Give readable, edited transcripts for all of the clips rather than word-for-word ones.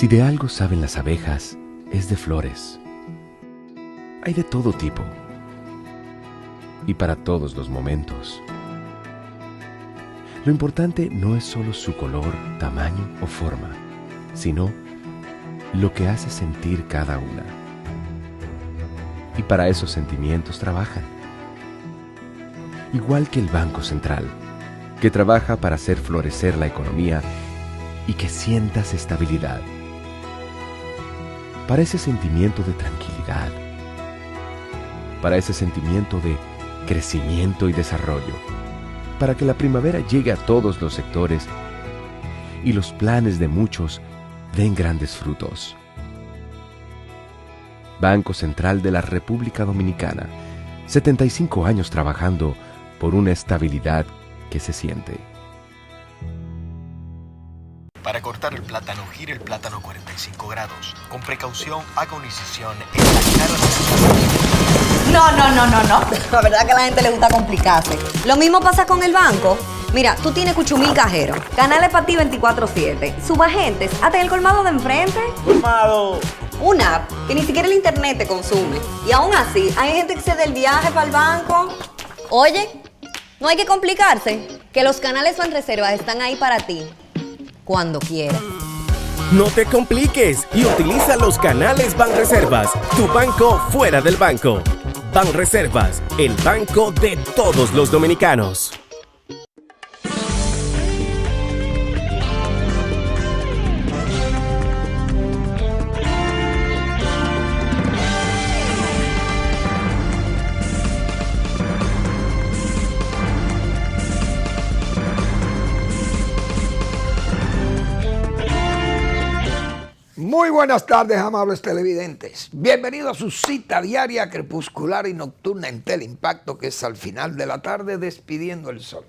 Si de algo saben las abejas, es de flores. Hay de todo tipo y para todos los momentos. Lo importante no es solo su color, tamaño o forma, sino lo que hace sentir cada una. Y para esos sentimientos trabajan. Igual que el Banco Central, que trabaja para hacer florecer la economía y que sientas estabilidad. Para ese sentimiento de tranquilidad. Para ese sentimiento de crecimiento y desarrollo. Para que la primavera llegue a todos los sectores y los planes de muchos den grandes frutos. Banco Central de la República Dominicana, 75 años trabajando por una estabilidad que se siente. Para cortar el plátano, gire el plátano 45 grados. Con precaución, haga una incisión en la cara de... No. La verdad es que a la gente le gusta complicarse. Lo mismo pasa con el banco. Mira, tú tienes Cuchumil Cajero, canales para ti 24/7, subagentes, hasta en el colmado de enfrente. ¡Colmado! Una app que ni siquiera el internet te consume. Y aún así, hay gente que se da el viaje para el banco. Oye, no hay que complicarse, que los canales Banreservas están ahí para ti, cuando quieras. No te compliques y utiliza los canales Banreservas, tu banco fuera del banco. Banreservas, el banco de todos los dominicanos. Muy buenas tardes, amables televidentes. Bienvenidos a su cita diaria, crepuscular y nocturna en Teleimpacto, que es al final de la tarde despidiendo el sol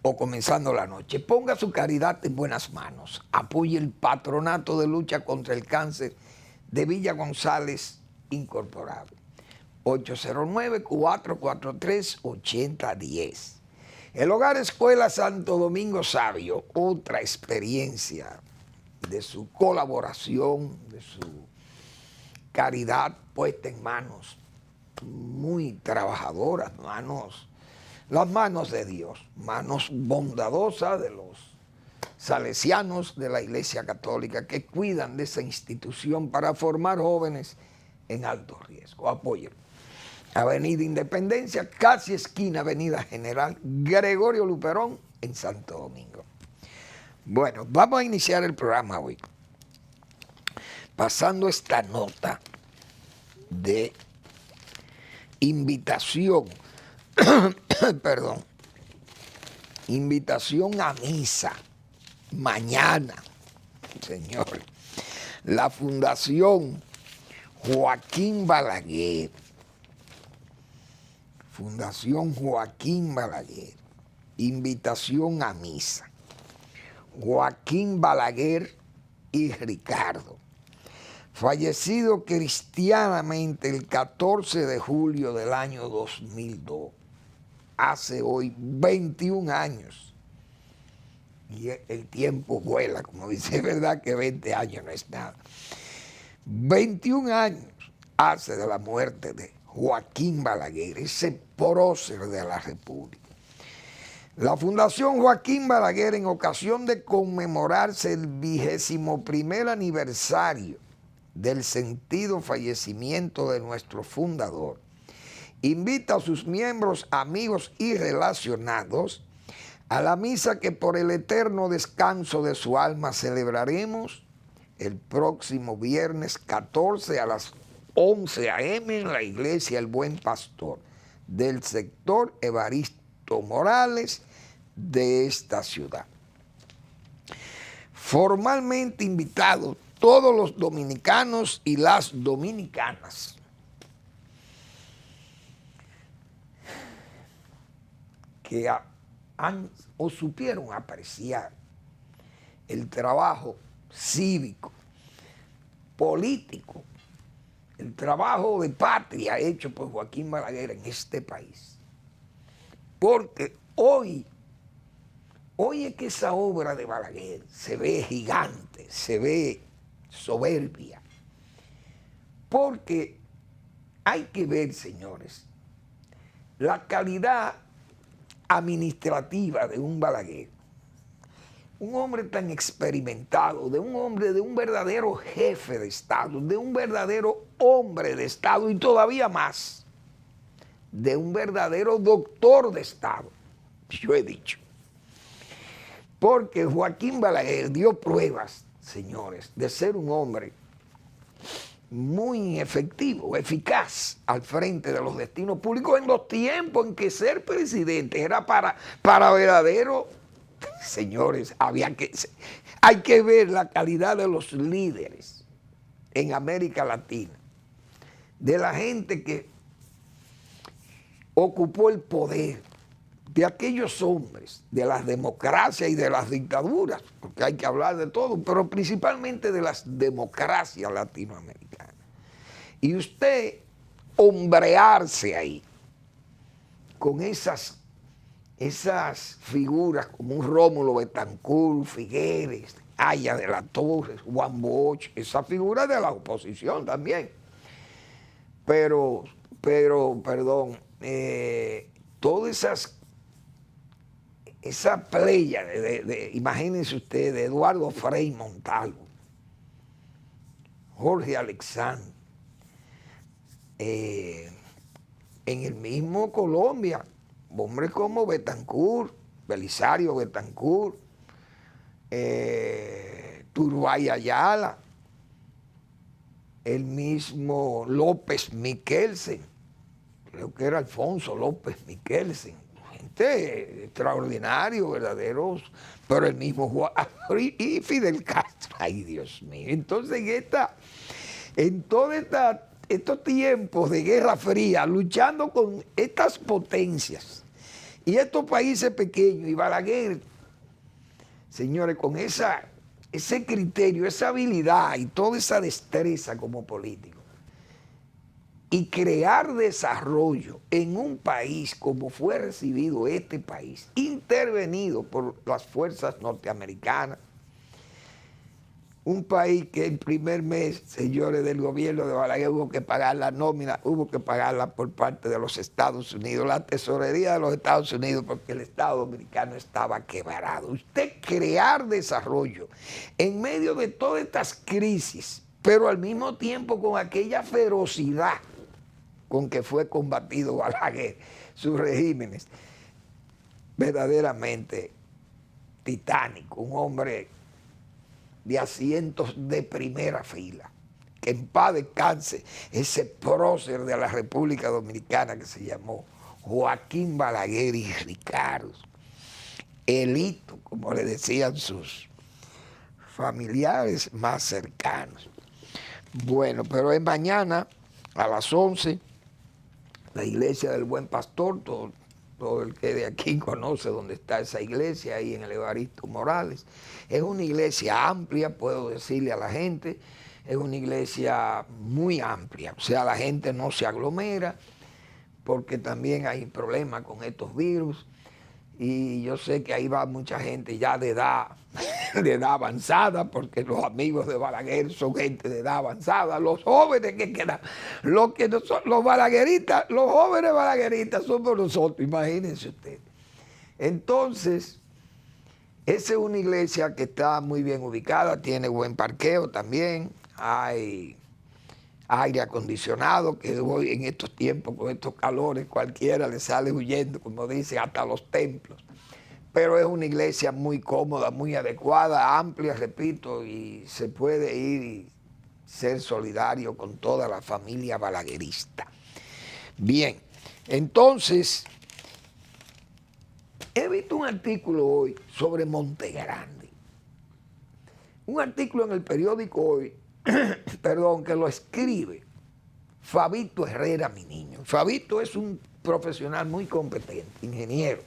o comenzando la noche. Ponga su caridad en buenas manos. Apoye el Patronato de Lucha contra el Cáncer de Villa González Incorporado. 809-443-8010. El Hogar Escuela Santo Domingo Sabio, otra experiencia de su colaboración, de su caridad puesta en manos muy trabajadoras, las manos de Dios, manos bondadosas de los salesianos de la Iglesia Católica que cuidan de esa institución para formar jóvenes en alto riesgo. Apóyenlo. Avenida Independencia, casi esquina Avenida General Gregorio Luperón en Santo Domingo. Bueno, vamos a iniciar el programa hoy pasando esta nota de invitación, invitación a misa mañana, señor. La Fundación Joaquín Balaguer, invitación a misa. Joaquín Balaguer y Ricardo, fallecido cristianamente el 14 de julio del año 2002, hace hoy 21 años. Y el tiempo vuela, como dice, es verdad que 20 años no es nada. 21 años hace de la muerte de Joaquín Balaguer, ese prócer de la República. La Fundación Joaquín Balaguer, en ocasión de conmemorarse el 21º aniversario del sentido fallecimiento de nuestro fundador, invita a sus miembros, amigos y relacionados a la misa que por el eterno descanso de su alma celebraremos el próximo viernes 14 a las 11 a.m. en la iglesia El Buen Pastor del sector Evaristo Morales de esta ciudad. Formalmente invitados todos los dominicanos y las dominicanas que han o supieron apreciar el trabajo cívico, político, el trabajo de patria hecho por Joaquín Balaguer en este país. Porque hoy es que esa obra de Balaguer se ve gigante, se ve soberbia. Porque hay que ver, señores, la calidad administrativa de un Balaguer. Un hombre tan experimentado, de un verdadero jefe de Estado, de un verdadero hombre de Estado y todavía más, de un verdadero doctor de Estado, yo he dicho. Porque Joaquín Balaguer dio pruebas, señores, de ser un hombre muy efectivo, eficaz al frente de los destinos públicos en los tiempos en que ser presidente era para verdadero. Señores, hay que ver la calidad de los líderes en América Latina, de la gente que ocupó el poder, de aquellos hombres, de las democracias y de las dictaduras, porque hay que hablar de todo, pero principalmente de las democracias latinoamericanas. Y usted hombrearse ahí con esas figuras como un Rómulo Betancourt, Figueres, Aya de la Torre, Juan Bosch, esa figura de la oposición también. Pero, perdón, todas esa playa imagínense ustedes, de Eduardo Frei Montalvo, Jorge Alexander, en el mismo Colombia, hombres como Betancourt, Belisario Betancourt, Turbay Ayala, el mismo López Miquelsen, creo que era Alfonso López Miquelsen, gente extraordinario, verdaderos, pero el mismo Juan y Fidel Castro, ay Dios mío. Entonces en todos estos tiempos de Guerra Fría, luchando con estas potencias y estos países pequeños, y Balaguer, señores, con ese criterio, esa habilidad y toda esa destreza como político, y crear desarrollo en un país como fue recibido este país, intervenido por las fuerzas norteamericanas, un país que el primer mes, señores, del gobierno de Balaguer hubo que pagar la nómina, hubo que pagarla por parte de los Estados Unidos, la tesorería de los Estados Unidos, porque el Estado dominicano estaba quebrado. Usted crear desarrollo en medio de todas estas crisis, pero al mismo tiempo con aquella ferocidad con que fue combatido Balaguer, sus regímenes, verdaderamente titánico, un hombre de asientos de primera fila, que en paz descanse ese prócer de la República Dominicana que se llamó Joaquín Balaguer y Ricardo, Elito, como le decían sus familiares más cercanos. Bueno, pero es mañana a las 11, la iglesia del Buen Pastor, todo el que de aquí conoce dónde está esa iglesia, ahí en el Evaristo Morales. Es una iglesia amplia, puedo decirle a la gente, es una iglesia muy amplia, o sea, la gente no se aglomera, porque también hay problemas con estos virus, y yo sé que ahí va mucha gente ya de edad avanzada, porque los amigos de Balaguer son gente de edad avanzada, los jóvenes que quedan, los balagueritas, los jóvenes balagueritas somos nosotros, imagínense ustedes. Entonces, esa es una iglesia que está muy bien ubicada, tiene buen parqueo también, hay aire acondicionado, que hoy en estos tiempos, con estos calores, cualquiera le sale huyendo, como dice, hasta los templos. Pero es una iglesia muy cómoda, muy adecuada, amplia, repito, y se puede ir y ser solidario con toda la familia balaguerista. Bien, entonces, he visto un artículo hoy sobre Montegrande. Un artículo en el periódico Hoy, perdón, que lo escribe Fabito Herrera, mi niño. Fabito es un profesional muy competente, ingeniero.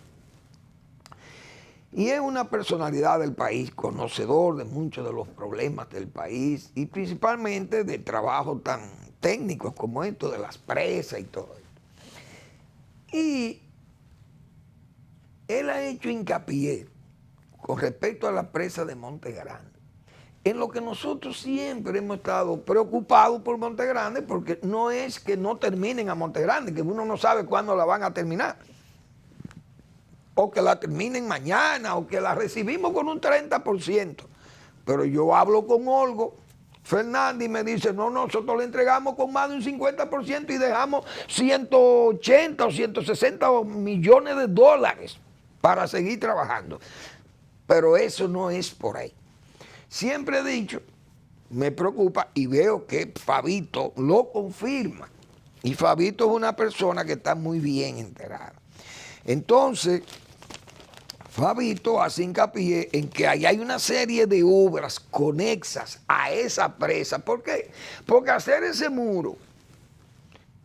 Y es una personalidad del país, conocedor de muchos de los problemas del país y principalmente de trabajos tan técnicos como esto de las presas y todo esto. Y él ha hecho hincapié con respecto a la presa de Montegrande en lo que nosotros siempre hemos estado preocupados por Monte Grande, porque no es que no terminen a Monte Grande, que uno no sabe cuándo la van a terminar, o que la terminen mañana, o que la recibimos con un 30%. Pero yo hablo con Olgo Fernández y me dice, no, nosotros le entregamos con más de un 50% y dejamos 180 o 160 millones de dólares para seguir trabajando. Pero eso no es por ahí. Siempre he dicho, me preocupa y veo que Fabito lo confirma. Y Fabito es una persona que está muy bien enterada. Entonces, Fabito hace hincapié en que ahí hay una serie de obras conexas a esa presa. ¿Por qué? Porque hacer ese muro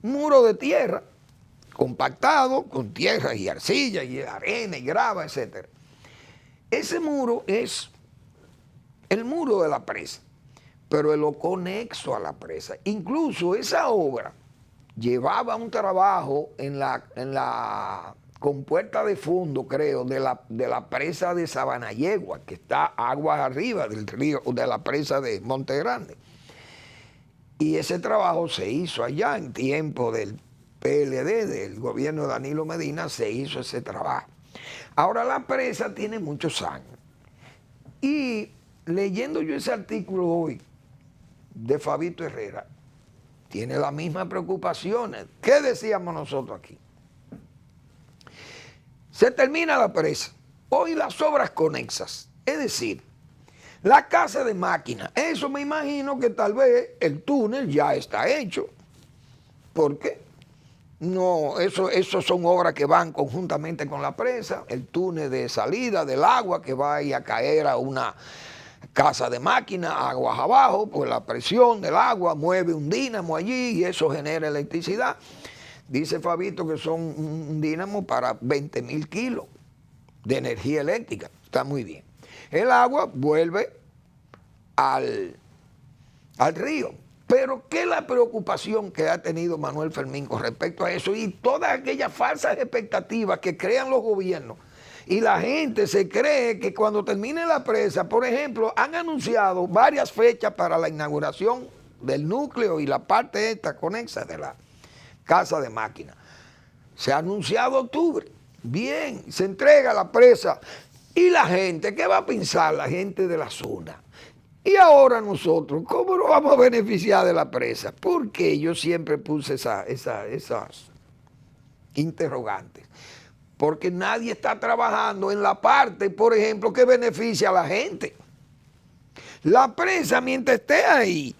de tierra, compactado, con tierra y arcilla y arena y grava, etc. Ese muro es el muro de la presa, pero es lo conexo a la presa. Incluso esa obra llevaba un trabajo en la compuerta de fondo, creo, de la presa de Sabanayegua, que está aguas arriba del río, de la presa de Monte Grande. Y ese trabajo se hizo allá en tiempo del PLD, del gobierno de Danilo Medina, se hizo ese trabajo. Ahora la presa tiene muchos años. Y leyendo yo ese artículo hoy de Fabito Herrera, tiene las mismas preocupaciones. ¿Qué decíamos nosotros aquí? Se termina la presa, hoy las obras conexas, es decir, la casa de máquinas. Eso me imagino que tal vez el túnel ya está hecho. ¿Por qué? No, eso son obras que van conjuntamente con la presa, el túnel de salida del agua que va a caer a una casa de máquinas, aguas abajo, pues la presión del agua mueve un dínamo allí y eso genera electricidad. Dice Fabito que son un dínamo para 20.000 kilos de energía eléctrica. Está muy bien. El agua vuelve al río. Pero ¿qué es la preocupación que ha tenido Manuel Fermín con respecto a eso? Y todas aquellas falsas expectativas que crean los gobiernos. Y la gente se cree que cuando termine la presa, por ejemplo, han anunciado varias fechas para la inauguración del núcleo y la parte esta conexa de la casa de máquinas. Se ha anunciado octubre. Bien, se entrega la presa. ¿Y la gente? ¿Qué va a pensar la gente de la zona? Y ahora nosotros, ¿cómo nos vamos a beneficiar de la presa? Porque yo siempre puse esas interrogantes. Porque nadie está trabajando en la parte, por ejemplo, que beneficia a la gente. La presa, mientras esté ahí,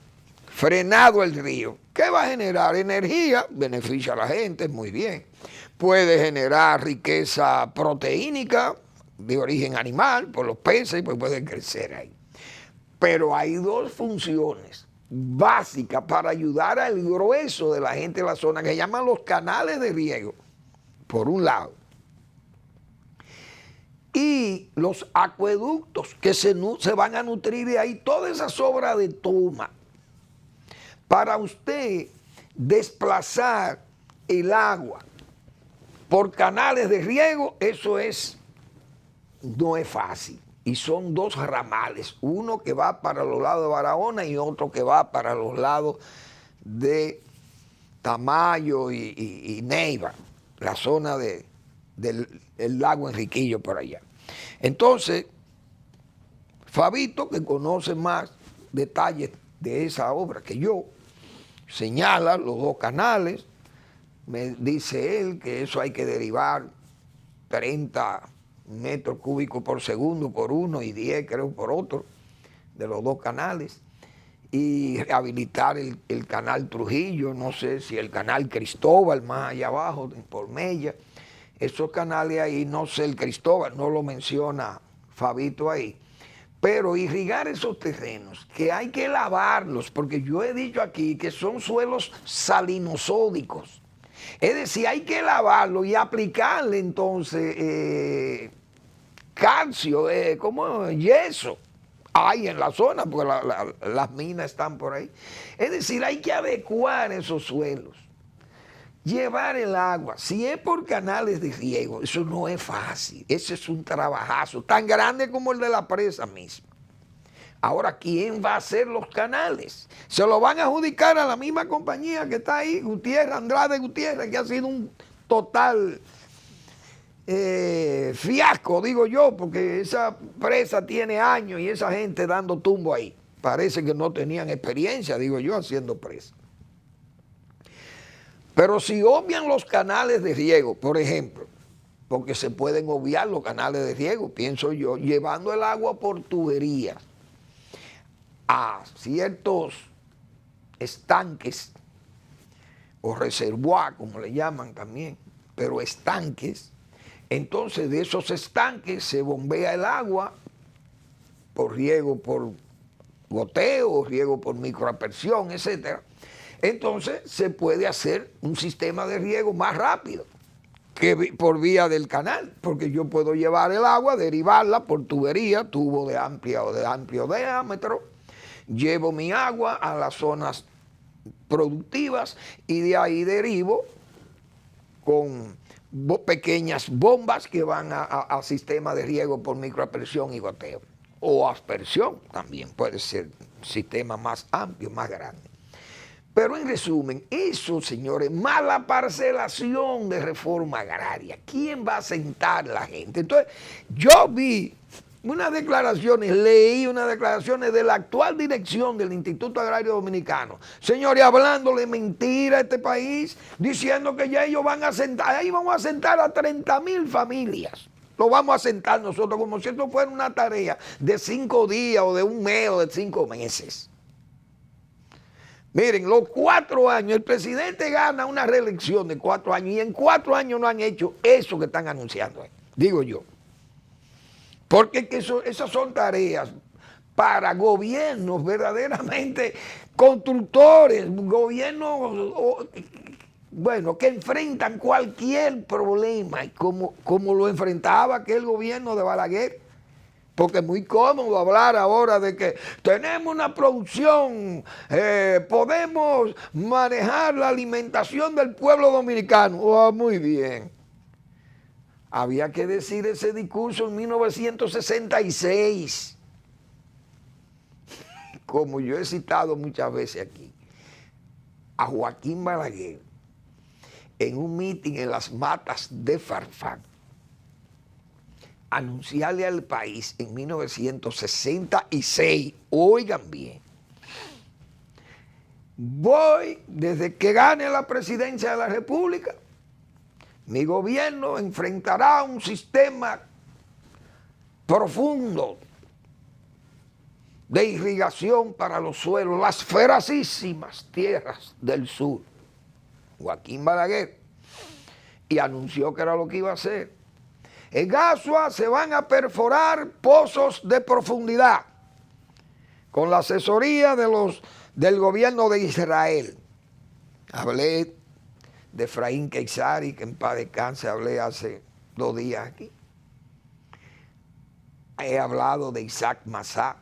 frenado el río, ¿qué va a generar? Energía, beneficia a la gente, muy bien. Puede generar riqueza proteínica de origen animal, por los peces, pues pueden crecer ahí. Pero hay dos funciones básicas para ayudar al grueso de la gente de la zona, que se llaman los canales de riego, por un lado. Y los acueductos que se van a nutrir de ahí, todas esas obras de toma. Para usted desplazar el agua por canales de riego, eso no es fácil. Y son dos ramales, uno que va para los lados de Barahona y otro que va para los lados de Tamayo y Neiva, la zona del lago Enriquillo por allá. Entonces, Fabito, que conoce más detalles de esa obra que yo, señala los dos canales, me dice él que eso hay que derivar 30 metros cúbicos por segundo por uno y 10 creo por otro de los dos canales, y rehabilitar el canal Trujillo, no sé si el canal Cristóbal más allá abajo por Mella. Esos canales ahí, no sé, el Cristóbal no lo menciona Fabito ahí, pero irrigar esos terrenos, que hay que lavarlos, porque yo he dicho aquí que son suelos salinosódicos. Es decir, hay que lavarlo y aplicarle entonces calcio, como yeso, hay en la zona, porque las minas están por ahí. Es decir, hay que adecuar esos suelos, llevar el agua. Si es por canales de riego, eso no es fácil, ese es un trabajazo, tan grande como el de la presa misma. Ahora, ¿quién va a hacer los canales? Se lo van a adjudicar a la misma compañía que está ahí, Gutiérrez, Andrade Gutiérrez, que ha sido un total fiasco, digo yo, porque esa presa tiene años y esa gente dando tumbo ahí. Parece que no tenían experiencia, digo yo, haciendo presa. Pero si obvian los canales de riego, por ejemplo, porque se pueden obviar los canales de riego, pienso yo, llevando el agua por tuberías a ciertos estanques o reservoir, como le llaman también, pero estanques. Entonces de esos estanques se bombea el agua por riego por goteo, riego por microaspersión, etcétera. Entonces se puede hacer un sistema de riego más rápido que por vía del canal, porque yo puedo llevar el agua, derivarla por tubería, tubo de amplio diámetro, llevo mi agua a las zonas productivas y de ahí derivo con pequeñas bombas que van a sistema de riego por microaspersión y goteo. O aspersión también puede ser un sistema más amplio, más grande. Pero en resumen, eso, señores, más la parcelación de reforma agraria. ¿Quién va a sentar la gente? Entonces, yo vi leí unas declaraciones de la actual dirección del Instituto Agrario Dominicano, señores, hablándole mentira a este país, diciendo que ya ellos van a sentar, ahí vamos a sentar a 30,000 familias. Lo vamos a sentar nosotros como si esto fuera una tarea de 5 días o de un mes o de 5 meses. Miren, los 4 años, el presidente gana una reelección de 4 años y en 4 años no han hecho eso que están anunciando ahí, digo yo. Porque esas son tareas para gobiernos verdaderamente constructores, gobiernos, bueno, que enfrentan cualquier problema, como lo enfrentaba aquel gobierno de Balaguer. Porque es muy cómodo hablar ahora de que tenemos una producción, podemos manejar la alimentación del pueblo dominicano. Oh, muy bien. Había que decir ese discurso en 1966, como yo he citado muchas veces aquí, a Joaquín Balaguer, en un mitin en las matas de Farfán, anunciarle al país en 1966, oigan bien, voy, desde que gane la presidencia de la República, mi gobierno enfrentará un sistema profundo de irrigación para los suelos, las feracísimas tierras del sur. Joaquín Balaguer, y anunció que era lo que iba a hacer. En Asua se van a perforar pozos de profundidad con la asesoría del gobierno de Israel. Hablé de Efraín Keizari, que en paz descanse, hablé hace 2 días aquí. He hablado de Isaac Massá,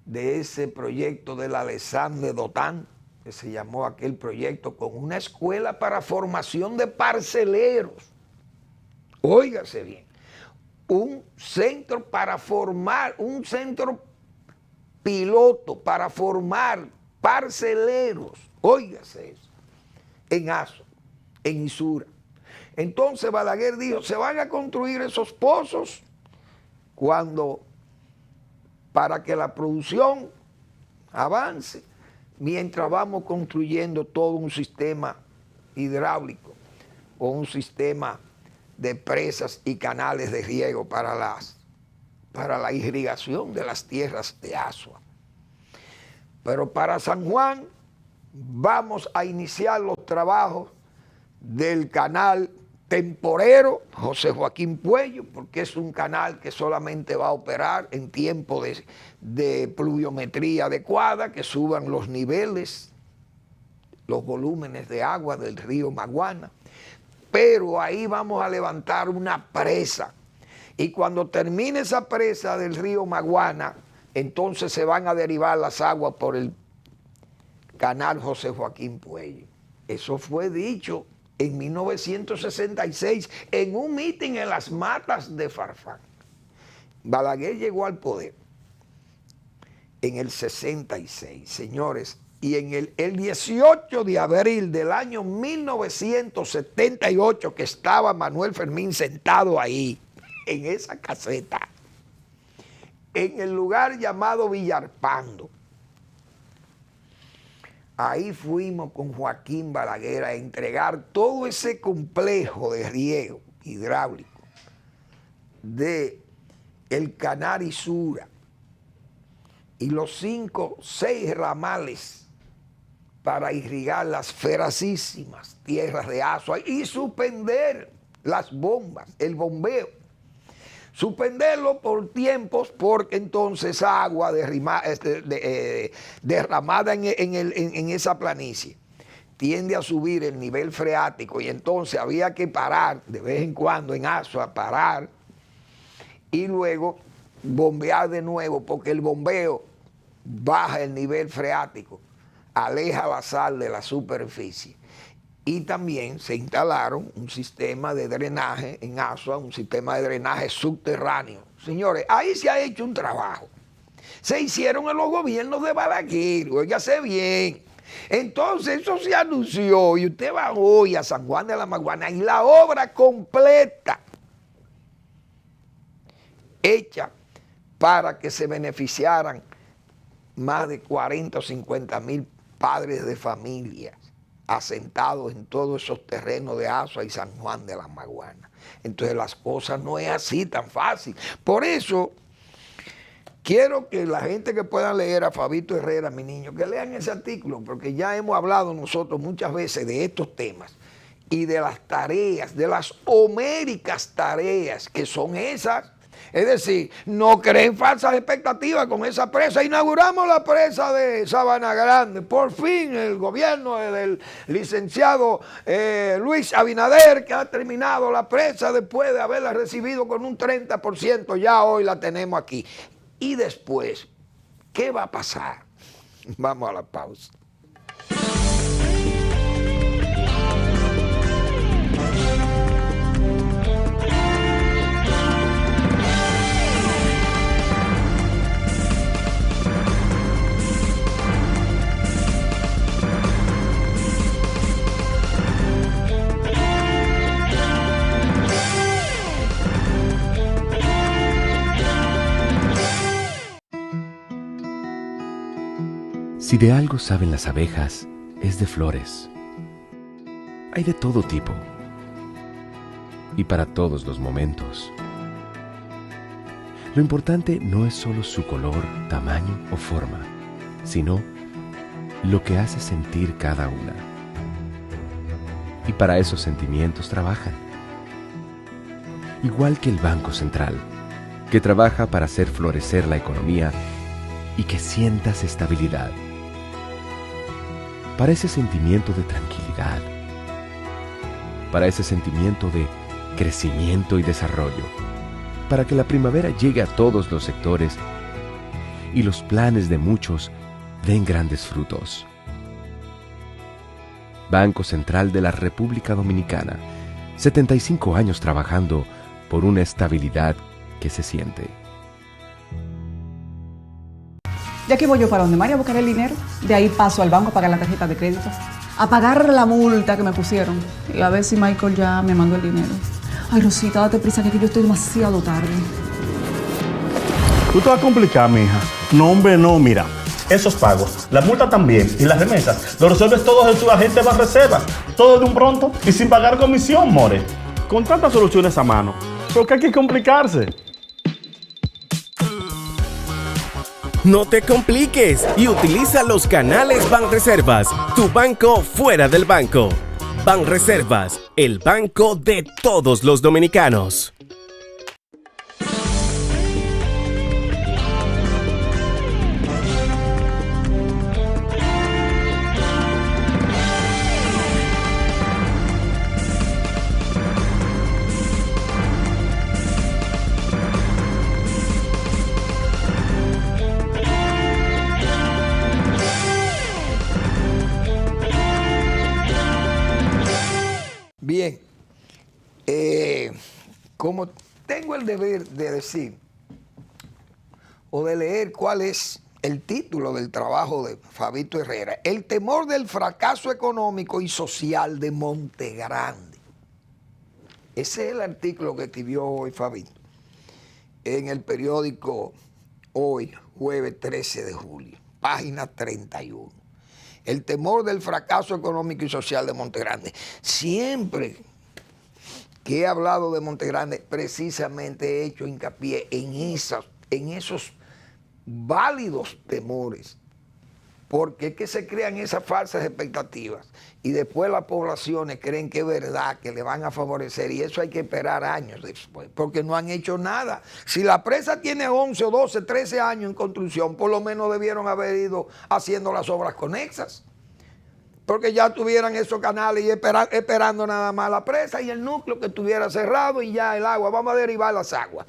de ese proyecto del Alexandre Dotán, que se llamó aquel proyecto, con una escuela para formación de parceleros. Óigase bien, un centro para formar, un centro piloto para formar parceleros, óigase eso, en Asua, en Isura. Entonces Balaguer dijo, se van a construir esos pozos para que la producción avance, mientras vamos construyendo todo un sistema hidráulico o un sistema de presas y canales de riego para la irrigación de las tierras de Asua. Pero para San Juan vamos a iniciar los trabajos del canal temporero José Joaquín Puello, porque es un canal que solamente va a operar en tiempo de pluviometría adecuada, que suban los niveles, los volúmenes de agua del río Maguana. Pero ahí vamos a levantar una presa. Y cuando termine esa presa del río Maguana, entonces se van a derivar las aguas por el canal José Joaquín Puello. Eso fue dicho en 1966 en un mitin en las matas de Farfán. Balaguer llegó al poder en el 66, señores. Y en el 18 de abril del año 1978, que estaba Manuel Fermín sentado ahí, en esa caseta, en el lugar llamado Villarpando. Ahí fuimos con Joaquín Balaguer a entregar todo ese complejo de riego hidráulico de el Canal Sura y los 5, 6 ramales para irrigar las feracísimas tierras de Azua y suspender las bombas, el bombeo. Suspenderlo por tiempos, porque entonces agua derramada en esa planicie tiende a subir el nivel freático, y entonces había que parar de vez en cuando en Azua, parar y luego bombear de nuevo, porque el bombeo baja el nivel freático, aleja la sal de la superficie. Y también se instalaron un sistema de drenaje en Azua, un sistema de drenaje subterráneo. Señores, ahí se ha hecho un trabajo. Se hicieron en los gobiernos de Balaguer, óigase bien. Entonces eso se anunció y usted va hoy a San Juan de la Maguana y la obra completa hecha para que se beneficiaran más de 40 o 50 mil padres de familias asentados en todos esos terrenos de Azua y San Juan de la Maguana. Entonces las cosas no es así tan fácil. Por eso quiero que la gente que pueda leer a Fabito Herrera, mi niño, que lean ese artículo, porque ya hemos hablado nosotros muchas veces de estos temas y de las tareas, de las homéricas tareas que son esas. Es decir, no creen falsas expectativas con esa presa. Inauguramos la presa de Sabana Grande. Por fin el gobierno del licenciado Luis Abinader, que ha terminado la presa después de haberla recibido con un 30%, ya hoy la tenemos aquí. Y después, ¿qué va a pasar? Vamos a la pausa. Si de algo saben las abejas, es de flores. Hay de todo tipo y para todos los momentos. Lo importante no es solo su color, tamaño o forma, sino lo que hace sentir cada una. Y para esos sentimientos trabajan. Igual que el Banco Central, que trabaja para hacer florecer la economía y que sientas estabilidad. Para ese sentimiento de tranquilidad, para ese sentimiento de crecimiento y desarrollo, para que la primavera llegue a todos los sectores y los planes de muchos den grandes frutos. Banco Central de la República Dominicana, 75 años trabajando por una estabilidad que se siente. Ya que voy yo para donde María a buscar el dinero, de ahí paso al banco a pagar la tarjeta de crédito, a pagar la multa que me pusieron y a ver si Michael ya me mandó el dinero. Ay, Rosita, date prisa que aquí yo estoy demasiado tarde. Tú te vas a complicar, mija. No, hombre, no, mira. Esos pagos, la multa también y las remesas, lo resuelves todos en tu agente Banreservas. Todo de un pronto y sin pagar comisión, more. Con tantas soluciones a mano, ¿por qué hay que complicarse? No te compliques y utiliza los canales Banreservas, tu banco fuera del banco. Banreservas, el banco de todos los dominicanos. Bien, como tengo el deber de decir o de leer cuál es el título del trabajo de Fabito Herrera, el temor del fracaso económico y social de Montegrande. Ese es el artículo que escribió hoy Fabito en el periódico Hoy, jueves 13 de julio, página 31. El temor del fracaso económico y social de Montegrande. Siempre que he hablado de Montegrande, precisamente he hecho hincapié en esos válidos temores, porque es que se crean esas falsas expectativas y después las poblaciones creen que es verdad, que le van a favorecer, y eso hay que esperar años después, porque no han hecho nada. Si la presa tiene 11 o 12, 13 años en construcción, por lo menos debieron haber ido haciendo las obras conexas, porque ya tuvieran esos canales y esperando nada más la presa y el núcleo que estuviera cerrado y ya el agua, vamos a derivar las aguas.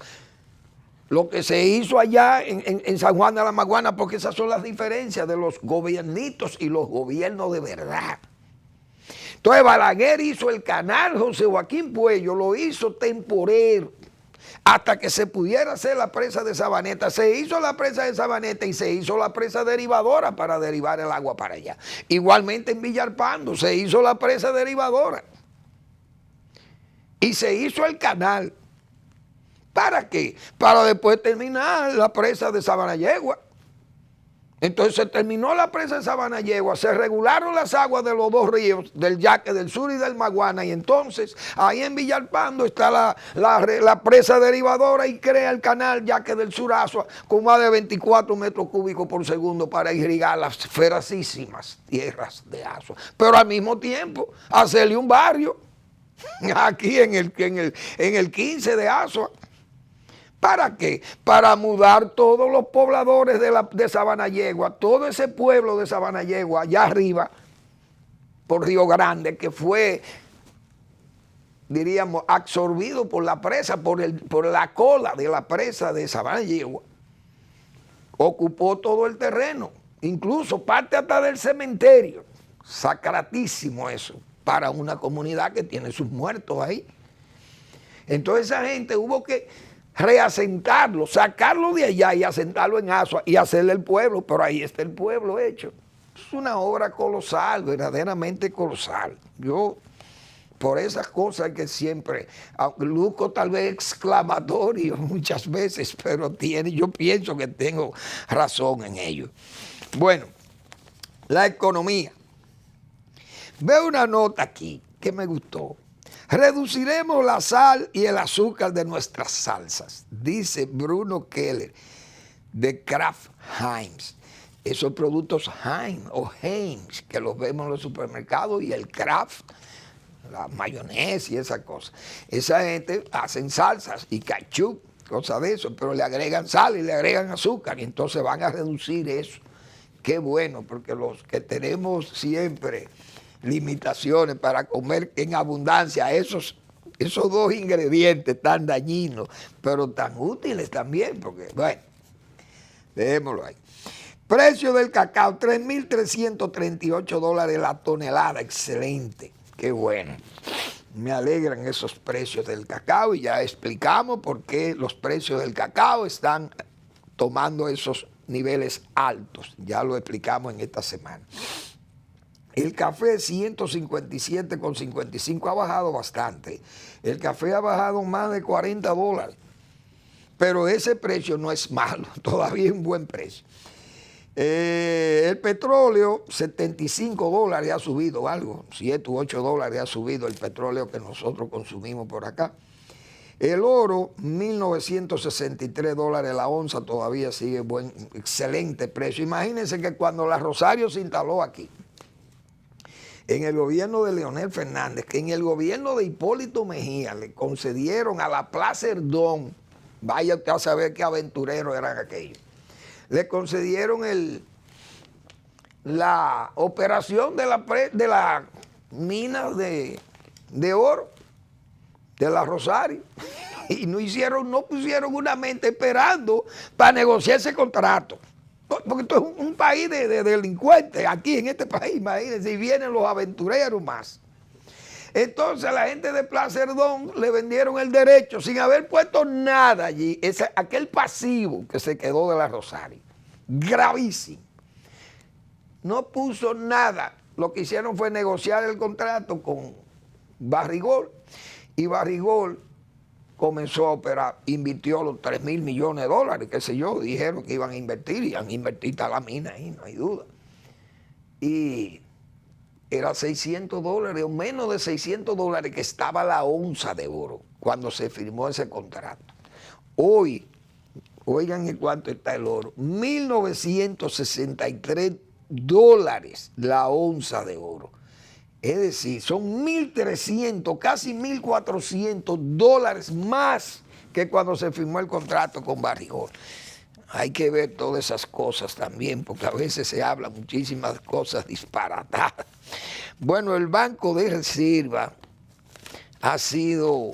Lo que se hizo allá en San Juan de la Maguana, porque esas son las diferencias de los gobiernitos y los gobiernos de verdad. Entonces Balaguer hizo el canal José Joaquín Puello, lo hizo temporero, hasta que se pudiera hacer la presa de Sabaneta. Se hizo la presa de Sabaneta y se hizo la presa derivadora para derivar el agua para allá. Igualmente en Villalpando se hizo la presa derivadora. Y se hizo el canal. ¿Para qué? Para después terminar la presa de Sabanayegua. Entonces se terminó la presa de Sabanayegua, se regularon las aguas de los dos ríos, del Yaque del Sur y del Maguana, y entonces ahí en Villalpando está la presa derivadora y crea el canal Yaque del Sur Asua con más de 24 metros cúbicos por segundo para irrigar las feracísimas tierras de Asua. Pero al mismo tiempo hacerle un barrio aquí en el 15 de Asua. ¿Para qué? Para mudar todos los pobladores de Sabanayegua, todo ese pueblo de Sabanayegua, allá arriba, por Río Grande, que fue, diríamos, absorbido por la presa, por la cola de la presa de Sabanayegua. Ocupó todo el terreno, incluso parte hasta del cementerio. Sacratísimo eso, para una comunidad que tiene sus muertos ahí. Entonces esa gente hubo que reasentarlo, sacarlo de allá y asentarlo en Asua y hacerle el pueblo, pero ahí está el pueblo hecho. Es una obra colosal, verdaderamente colosal. Yo, por esas cosas que siempre, luzco tal vez exclamatorio muchas veces, pero yo pienso que tengo razón en ello. Bueno, la economía. Veo una nota aquí que me gustó. Reduciremos la sal y el azúcar de nuestras salsas, dice Bruno Keller de Kraft Heinz. Esos productos Heinz o Heinz que los vemos en los supermercados y el Kraft, la mayonesa y esa cosa. Esa gente hacen salsas y ketchup, cosas de eso, pero le agregan sal y le agregan azúcar y entonces van a reducir eso. Qué bueno, porque los que tenemos siempre limitaciones para comer en abundancia esos dos ingredientes tan dañinos, pero tan útiles también, porque, bueno, dejémoslo ahí. Precio del cacao, $3,338 la tonelada, excelente, qué bueno. Me alegran esos precios del cacao y ya explicamos por qué los precios del cacao están tomando esos niveles altos, ya lo explicamos en esta semana. El café 157,55 ha bajado bastante. El café ha bajado más de $40. Pero ese precio no es malo, todavía es un buen precio. El petróleo, $75 ha subido algo, 7 u 8 dólares ha subido el petróleo que nosotros consumimos por acá. El oro, $1,963 la onza, todavía sigue excelente precio. Imagínense que cuando la Rosario se instaló aquí, en el gobierno de Leonel Fernández, que en el gobierno de Hipólito Mejía le concedieron a la Plaza Herdón, vaya usted a saber qué aventureros eran aquellos, le concedieron la operación de la mina de oro de la Rosario y no pusieron una mente esperando para negociar ese contrato. Porque esto es un país de delincuentes, aquí en este país, imagínense, y vienen los aventureros más. Entonces a la gente de Plaza Herdón le vendieron el derecho sin haber puesto nada allí, aquel pasivo que se quedó de la Rosario. gravísimo. No puso nada. Lo que hicieron fue negociar el contrato con Barrigol y Barrigol comenzó a operar, invirtió los 3.000 millones de dólares, qué sé yo, dijeron que iban a invertir y han invertido hasta la mina ahí, no hay duda. Y era $600 o menos de $600 que estaba la onza de oro cuando se firmó ese contrato. Hoy, oigan en cuánto está el oro, $1.963 la onza de oro. Es decir, son 1.300, casi 1.400 dólares más que cuando se firmó el contrato con Barrigol. Hay que ver todas esas cosas también, porque a veces se hablan muchísimas cosas disparatadas. Bueno, el Banco de Reserva ha sido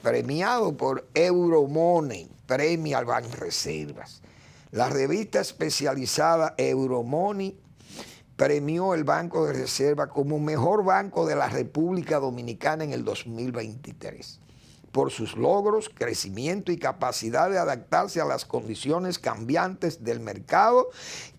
premiado por Euromoney, premia al Banreservas. La revista especializada Euromoney premió el Banco de Reserva como mejor banco de la República Dominicana en el 2023 por sus logros, crecimiento y capacidad de adaptarse a las condiciones cambiantes del mercado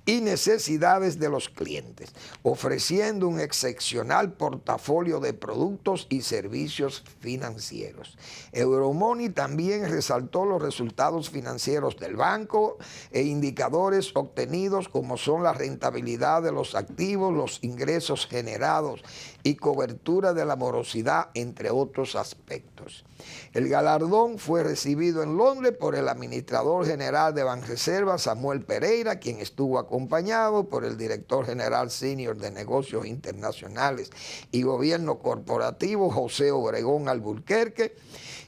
y necesidades de los clientes, ofreciendo un excepcional portafolio de productos y servicios financieros. Euromoney también resaltó los resultados financieros del banco e indicadores obtenidos como son la rentabilidad de los activos, los ingresos generados y cobertura de la morosidad, entre otros aspectos. El galardón fue recibido en Londres por el administrador general de Banreservas, Samuel Pereira, quien estuvo acompañado por el director general senior de negocios internacionales y gobierno corporativo, José Obregón Alburquerque,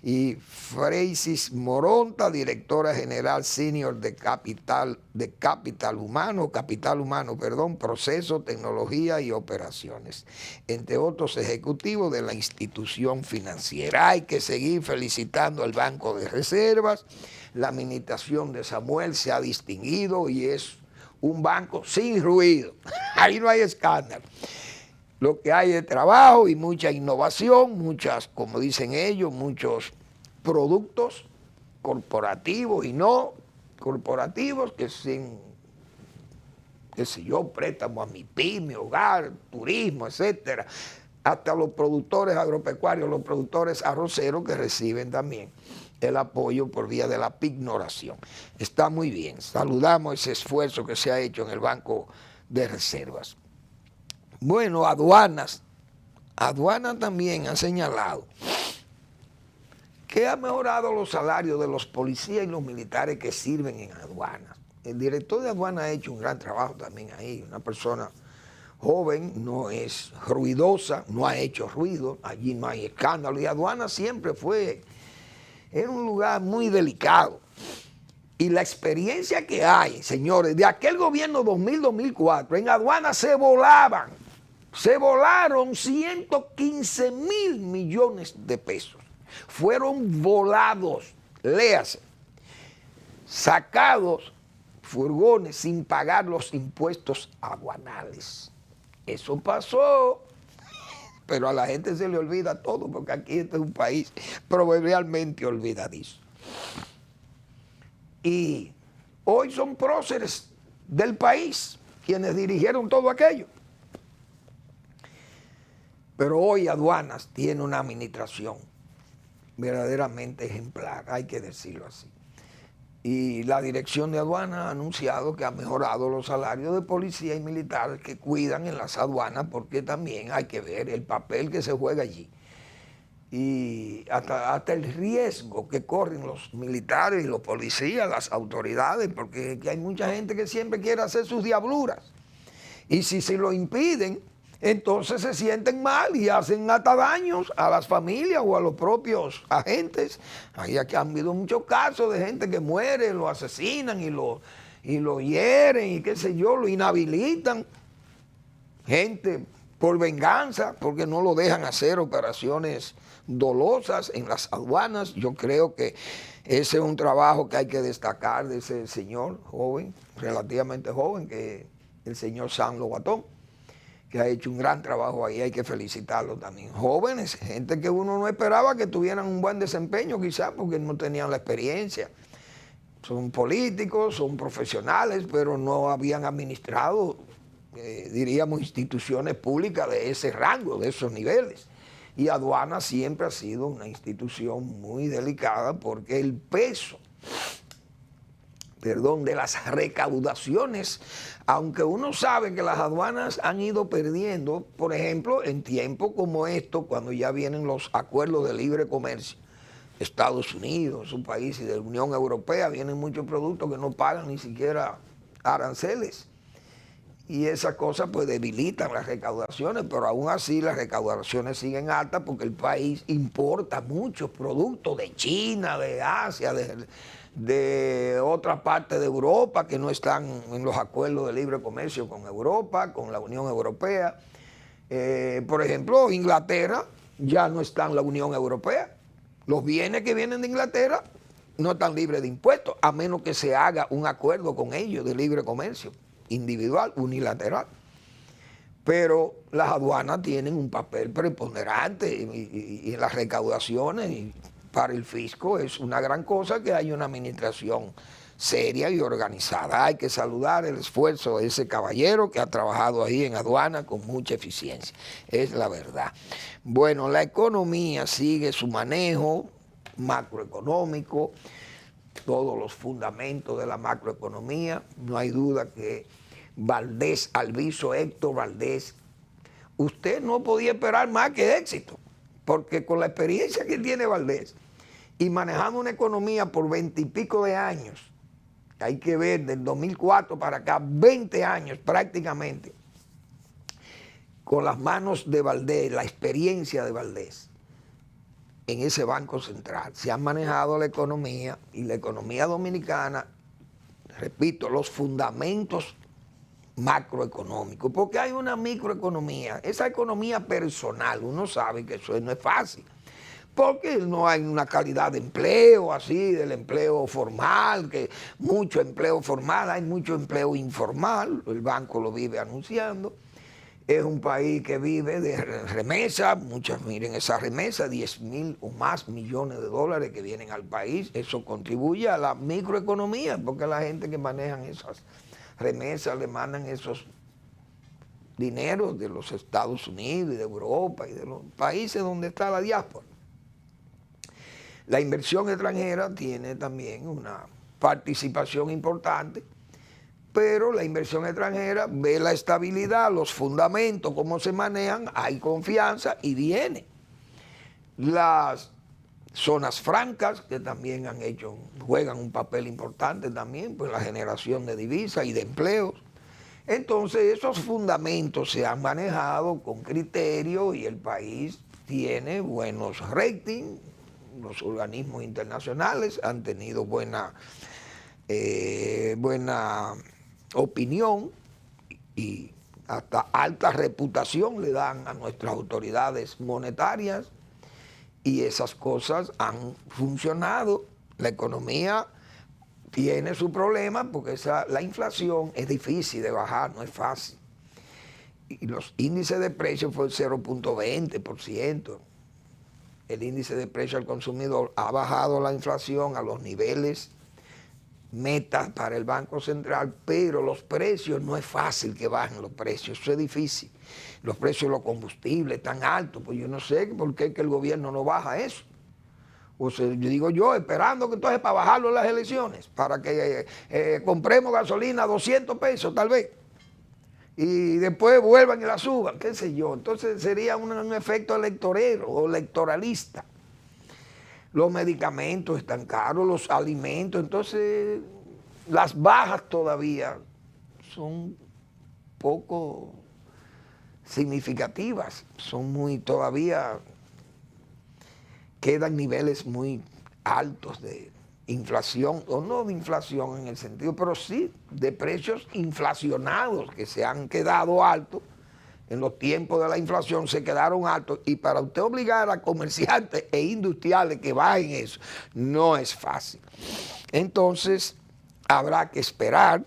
y Freisis Moronta, directora general senior de capital humano, proceso, tecnología y operaciones, entre otros ejecutivos de la institución financiera. Hay que seguir felicitando al Banco de Reservas. La administración de Samuel se ha distinguido y es un banco sin ruido. Ahí no hay escándalo. Lo que hay es trabajo y mucha innovación, muchas, como dicen ellos, muchos productos corporativos y no corporativos que sin, qué sé yo, préstamo a mi pyme, hogar, turismo, etcétera. Hasta los productores agropecuarios, los productores arroceros que reciben también el apoyo por vía de la pignoración. Está muy bien. Saludamos ese esfuerzo que se ha hecho en el Banco de Reservas. Bueno, aduanas también han señalado que ha mejorado los salarios de los policías y los militares que sirven en aduanas. El director de aduanas ha hecho un gran trabajo también ahí, una persona joven, no es ruidosa, no ha hecho ruido, allí no hay escándalo, y aduanas siempre era un lugar muy delicado. Y la experiencia que hay, señores, de aquel gobierno 2000-2004, en aduanas se volaron 115.000 millones de pesos. Fueron volados, léase, sacados furgones sin pagar los impuestos aduanales. Eso pasó, pero a la gente se le olvida todo, porque aquí este es un país proverbialmente olvidadizo. Y hoy son próceres del país quienes dirigieron todo aquello. Pero hoy aduanas tiene una administración verdaderamente ejemplar, hay que decirlo así. Y la dirección de aduanas ha anunciado que ha mejorado los salarios de policía y militares que cuidan en las aduanas, porque también hay que ver el papel que se juega allí. Y hasta el riesgo que corren los militares y los policías, las autoridades, porque hay mucha gente que siempre quiere hacer sus diabluras. Y si se lo impiden, entonces se sienten mal y hacen hasta daños a las familias o a los propios agentes. Ahí aquí han habido muchos casos de gente que muere, lo asesinan y lo hieren y qué sé yo, lo inhabilitan. Gente por venganza, porque no lo dejan hacer operaciones dolosas en las aduanas. Yo creo que ese es un trabajo que hay que destacar de ese señor joven, relativamente joven, que es el señor Sam Lobatón, que ha hecho un gran trabajo ahí, hay que felicitarlo también. Jóvenes, gente que uno no esperaba que tuvieran un buen desempeño quizás porque no tenían la experiencia. Son políticos, son profesionales, pero no habían administrado, diríamos, instituciones públicas de ese rango, de esos niveles. Y aduana siempre ha sido una institución muy delicada porque el peso, de las recaudaciones, aunque uno sabe que las aduanas han ido perdiendo, por ejemplo, en tiempos como esto, cuando ya vienen los acuerdos de libre comercio, Estados Unidos, su país, y de la Unión Europea, vienen muchos productos que no pagan ni siquiera aranceles. Y esas cosas pues debilitan las recaudaciones, pero aún así las recaudaciones siguen altas porque el país importa muchos productos de China, de Asia, de otra parte de Europa que no están en los acuerdos de libre comercio con Europa, con la Unión Europea. Por ejemplo, Inglaterra ya no está en la Unión Europea. Los bienes que vienen de Inglaterra no están libres de impuestos, a menos que se haga un acuerdo con ellos de libre comercio, individual, unilateral. Pero las aduanas tienen un papel preponderante y en las recaudaciones, y para el fisco es una gran cosa que haya una administración seria y organizada. Hay que saludar el esfuerzo de ese caballero que ha trabajado ahí en aduana con mucha eficiencia, es la verdad. Bueno, la economía sigue su manejo macroeconómico, todos los fundamentos de la macroeconomía. No hay duda que Valdés, Alviso Héctor Valdés, usted no podía esperar más que éxito, porque con la experiencia que tiene Valdés y manejando una economía por 20 y pico de años, hay que ver del 2004 para acá, 20 años prácticamente, con las manos de Valdés, la experiencia de Valdés en ese Banco Central, se han manejado la economía, y la economía dominicana, repito, los fundamentos macroeconómicos, porque hay una microeconomía, esa economía personal, uno sabe que eso no es fácil, porque no hay una calidad de empleo así, del empleo formal, que mucho empleo formal, hay mucho empleo informal, el banco lo vive anunciando. Es un país que vive de remesas, muchas, miren esa remesa, 10.000 o más millones de dólares que vienen al país, eso contribuye a la microeconomía, porque la gente que manejan esas remesas le mandan esos dineros de los Estados Unidos y de Europa y de los países donde está la diáspora. La inversión extranjera tiene también una participación importante, pero la inversión extranjera ve la estabilidad, los fundamentos, cómo se manejan, hay confianza y viene. Las zonas francas, que también juegan un papel importante también, pues la generación de divisas y de empleos. Entonces esos fundamentos se han manejado con criterio y el país tiene buenos ratings. Los organismos internacionales han tenido buena opinión y hasta alta reputación le dan a nuestras autoridades monetarias, y esas cosas han funcionado. La economía tiene su problema porque la inflación es difícil de bajar, no es fácil. Y los índices de precios fue el 0.20%. El índice de precio al consumidor ha bajado la inflación a los niveles metas para el Banco Central, pero los precios no es fácil que bajen los precios, eso es difícil. Los precios de los combustibles están altos, pues yo no sé por qué que el gobierno no baja eso. O sea, yo digo esperando que entonces para bajarlo en las elecciones, para que compremos gasolina a 200 pesos tal vez, y después vuelvan y la suban, qué sé yo. Entonces sería un efecto electorero o electoralista. Los medicamentos están caros, los alimentos, entonces las bajas todavía son poco significativas, todavía quedan niveles muy altos de inflación, o no de inflación en el sentido, pero sí de precios inflacionados que se han quedado altos. En los tiempos de la inflación se quedaron altos, y para usted obligar a comerciantes e industriales que bajen eso, no es fácil. Entonces, habrá que esperar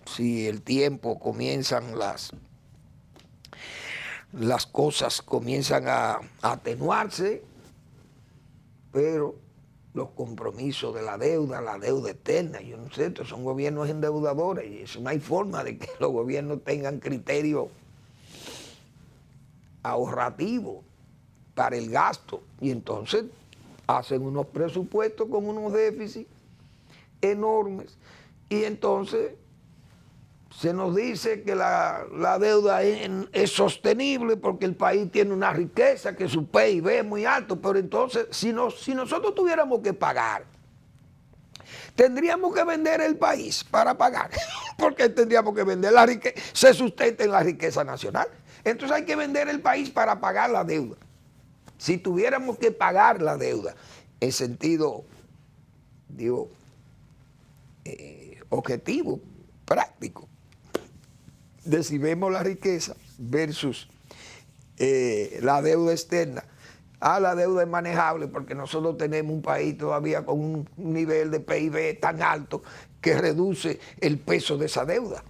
si el tiempo comienzan las cosas comienzan a atenuarse, pero los compromisos de la deuda eterna. Yo no sé, estos son gobiernos endeudadores y eso no hay forma de que los gobiernos tengan criterio ahorrativo para el gasto. Y entonces hacen unos presupuestos con unos déficits enormes y entonces se nos dice que la deuda es sostenible porque el país tiene una riqueza, que su PIB es muy alto, pero entonces si nosotros tuviéramos que pagar, tendríamos que vender el país para pagar, porque tendríamos que vender la riqueza, se sustenta en la riqueza nacional. Entonces hay que vender el país para pagar la deuda. Si tuviéramos que pagar la deuda, en sentido, digo, objetivo, práctico, de si vemos la riqueza versus la deuda externa. La deuda es manejable porque nosotros tenemos un país todavía con un nivel de PIB tan alto que reduce el peso de esa deuda.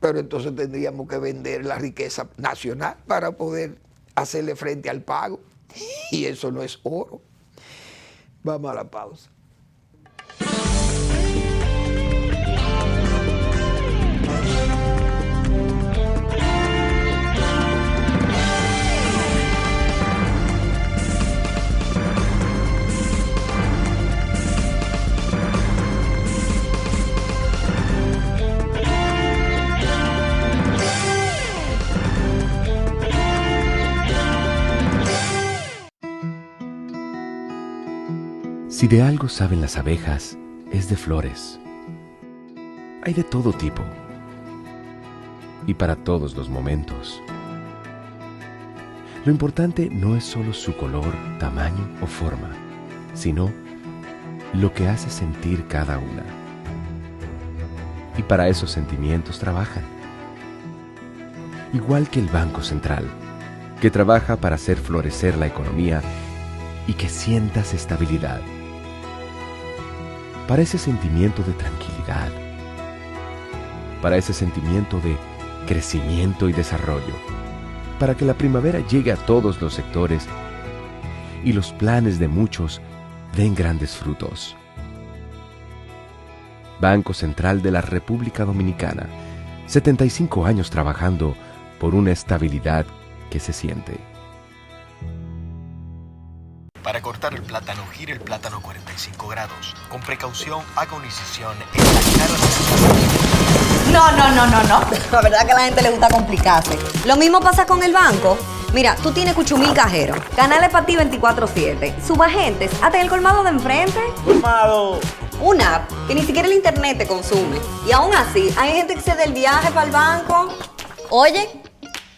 Pero entonces tendríamos que vender la riqueza nacional para poder hacerle frente al pago. Y eso no es oro. Vamos a la pausa. Si de algo saben las abejas, es de flores. Hay de todo tipo y para todos los momentos. Lo importante no es solo su color, tamaño o forma, sino lo que hace sentir cada una. Y para esos sentimientos trabajan. Igual que el Banco Central, que trabaja para hacer florecer la economía y que sientas estabilidad. Para ese sentimiento de tranquilidad, para ese sentimiento de crecimiento y desarrollo, para que la primavera llegue a todos los sectores y los planes de muchos den grandes frutos. Banco Central de la República Dominicana, 75 años trabajando por una estabilidad que se siente. Para cortar el plátano, gire el plátano 45 grados. Con precaución, haga una incisión en la cara de... No. La verdad que a la gente le gusta complicarse. Lo mismo pasa con el banco. Mira, tú tienes Cuchumil Cajero, canales para ti 24/7, subagentes, hasta en el colmado de enfrente. ¡Colmado! Una app que ni siquiera el internet te consume. Y aún así, hay gente que se da el viaje para el banco. Oye,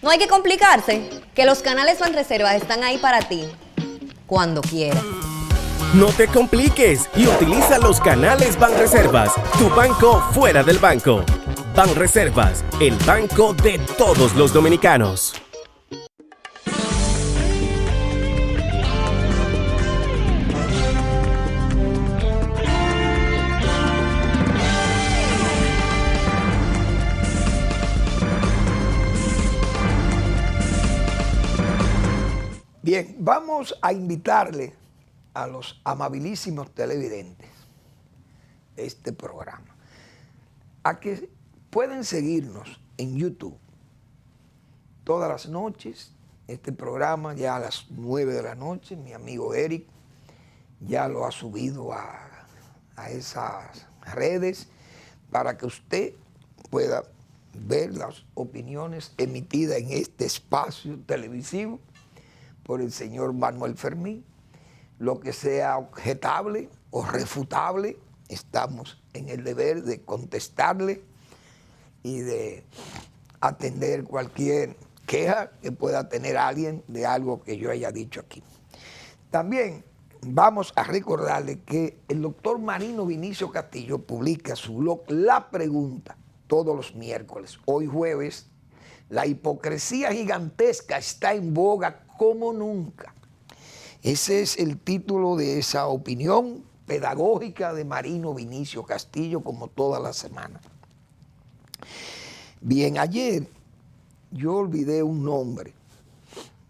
no hay que complicarse, que los canales Banreservas están ahí para ti, cuando quieras. No te compliques y utiliza los canales Banreservas, tu banco fuera del banco. Banreservas, el banco de todos los dominicanos. Bien, vamos a invitarle a los amabilísimos televidentes de este programa a que pueden seguirnos en YouTube todas las noches. Este programa ya a las 9 de la noche, mi amigo Eric ya lo ha subido a esas redes para que usted pueda ver las opiniones emitidas en este espacio televisivo por el señor Manuel Fermín. Lo que sea objetable o refutable, estamos en el deber de contestarle y de atender cualquier queja que pueda tener alguien de algo que yo haya dicho aquí. También vamos a recordarle que el doctor Marino Vinicio Castillo publica su blog La Pregunta todos los miércoles. Hoy jueves, la hipocresía gigantesca está en boga como nunca. Ese es el título de esa opinión pedagógica de Marino Vinicio Castillo, como toda la semana. Bien, ayer yo olvidé un nombre